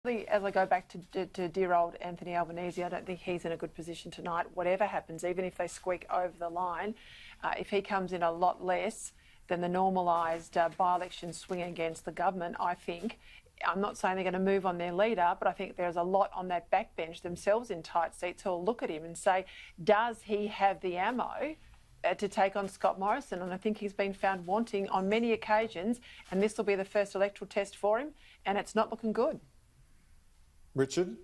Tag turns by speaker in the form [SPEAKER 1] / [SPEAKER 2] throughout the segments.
[SPEAKER 1] as I go back to dear old Anthony Albanese, I don't think he's in a good position tonight. Whatever happens, even if they squeak over the line, if he comes in a lot less than the normalised by-election swing against the government, I think, I'm not saying they're going to move on their leader, but I think there's a lot on that backbench themselves in tight seats who'll look at him and say, does he have the ammo to take on Scott Morrison? And I think he's been found wanting on many occasions, and this will be the first electoral test for him, and it's not looking good.
[SPEAKER 2] Richard?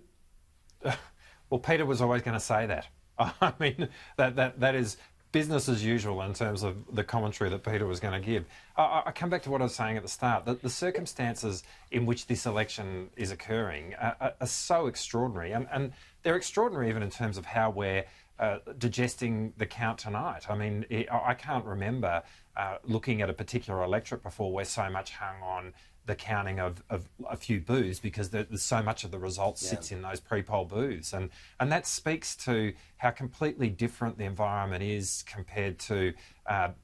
[SPEAKER 3] Well, Peter was always going to say that. I mean, that is business as usual in terms of the commentary that Peter was going to give. I come back to what I was saying at the start. The circumstances in which this election is occurring are so extraordinary, and they're extraordinary even in terms of how we're digesting the count tonight. I mean, I can't remember looking at a particular electorate before where so much hung on the counting of a few booths, because there's so much of the result sits in those pre-poll booths. And that speaks to how completely different the environment is compared to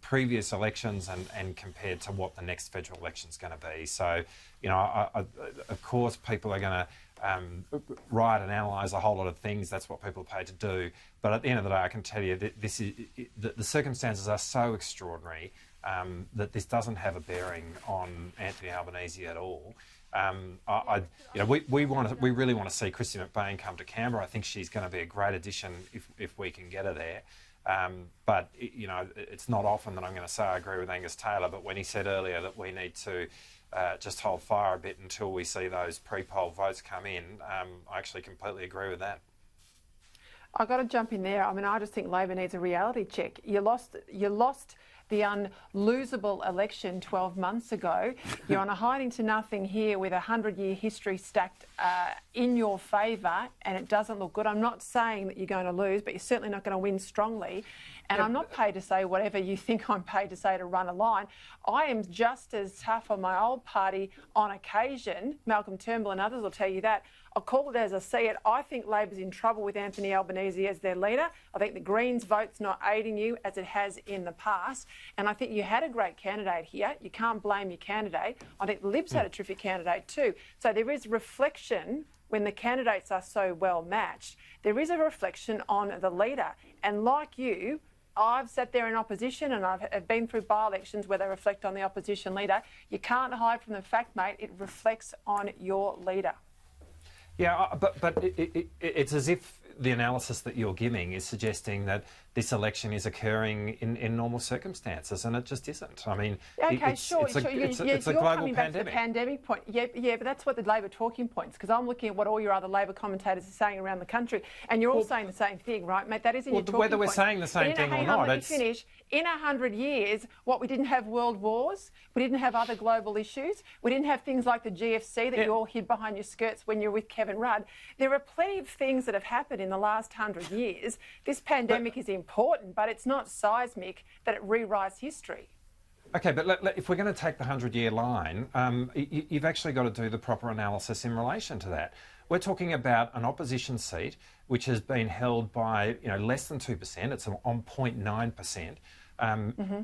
[SPEAKER 3] previous elections and compared to what the next federal election is going to be. So, you know, of course, people are going to write and analyse a whole lot of things. That's what people are paid to do. But at the end of the day, I can tell you that the circumstances are so extraordinary that this doesn't have a bearing on Anthony Albanese at all. We really want to see Kristy McBain come to Canberra. I think she's going to be a great addition if we can get her there. But you know, it's not often that I'm going to say I agree with Angus Taylor. But when he said earlier that we need to just hold fire a bit until we see those pre-poll votes come in, I actually completely agree with that.
[SPEAKER 1] I've got to jump in there. I mean, I just think Labor needs a reality check. You lost the unlosable election 12 months ago. You're on a hiding to nothing here with a 100-year history stacked in your favour, and it doesn't look good. I'm not saying that you're going to lose, but you're certainly not going to win strongly. And I'm not paid to say whatever you think I'm paid to say to run a line. I am just as tough on my old party on occasion. Malcolm Turnbull and others will tell you that. I'll call it as I see it. I think Labor's in trouble with Anthony Albanese as their leader. I think the Greens vote's not aiding you as it has in the past. And I think you had a great candidate here. You can't blame your candidate. I think the Libs had a terrific candidate too. So there is reflection when the candidates are so well matched. There is a reflection on the leader. And like you, I've sat there in opposition and I've been through by-elections where they reflect on the opposition leader. You can't hide from the fact, mate, it reflects on your leader.
[SPEAKER 3] Yeah, but it's as if the analysis that you're giving is suggesting that this election is occurring in normal circumstances, and it just isn't. I mean, it's a global pandemic. Back to the pandemic point. Yeah, but that's what the Labor talking points, because I'm looking at what all your other Labor commentators are saying around the country, and you're all saying the same thing, right, mate? That is in your talking whether we're
[SPEAKER 1] point.
[SPEAKER 3] saying the same thing or not.
[SPEAKER 1] Let me finish. In 100 years, we didn't have world wars, we didn't have other global issues, we didn't have things like the GFC that you all hid behind your skirts when you were with Kevin Rudd. There are plenty of things that have happened in the last 100 years. This pandemic is important, but it's not seismic that it rewrites history.
[SPEAKER 3] OK, but if we're going to take the 100-year line, you've actually got to do the proper analysis in relation to that. We're talking about an opposition seat which has been held by less than 2%. It's on 0.9%.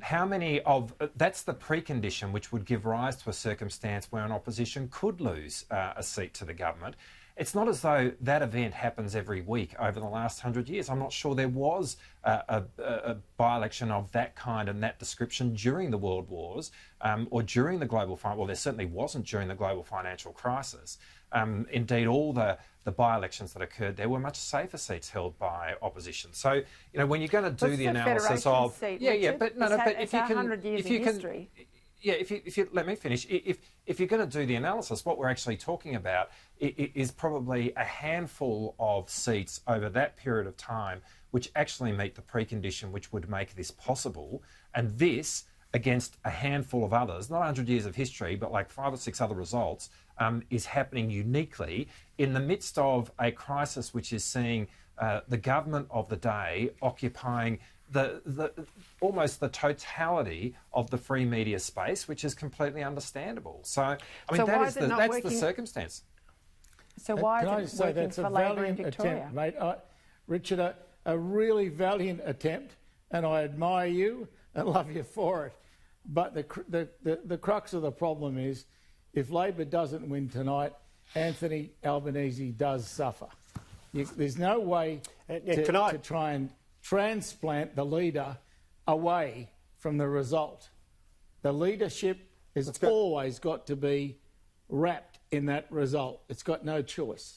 [SPEAKER 3] How many of that's the precondition which would give rise to a circumstance where an opposition could lose a seat to the government. It's not as though that event happens every week over the last 100 years. I'm not sure there was a by-election of that kind and that description during the World Wars or during the global well, there certainly wasn't during the global financial crisis. Indeed, all the by-elections that occurred, there were much safer seats held by opposition. So, when you're going to do the analysis of...
[SPEAKER 1] Seat,
[SPEAKER 3] but if you can...
[SPEAKER 1] 100 years in history.
[SPEAKER 3] Yeah, if you let me finish. If you're going to do the analysis, what we're actually talking about is probably a handful of seats over that period of time which actually meet the precondition which would make this possible. And this, against a handful of others, not 100 years of history, but like 5 or 6 other results, is happening uniquely in the midst of a crisis which is seeing the government of the day occupying almost the totality of the free media space, which is completely understandable. So, I mean, that's the circumstance.
[SPEAKER 1] So why is it working for Labor in Victoria?
[SPEAKER 4] Attempt, mate. Richard, a really valiant attempt, and I admire you and love you for it. But the crux of the problem is, if Labor doesn't win tonight, Anthony Albanese does suffer. There's no way to try and transplant the leader away from the result. The leadership has always got to be wrapped in that result. It's got no choice.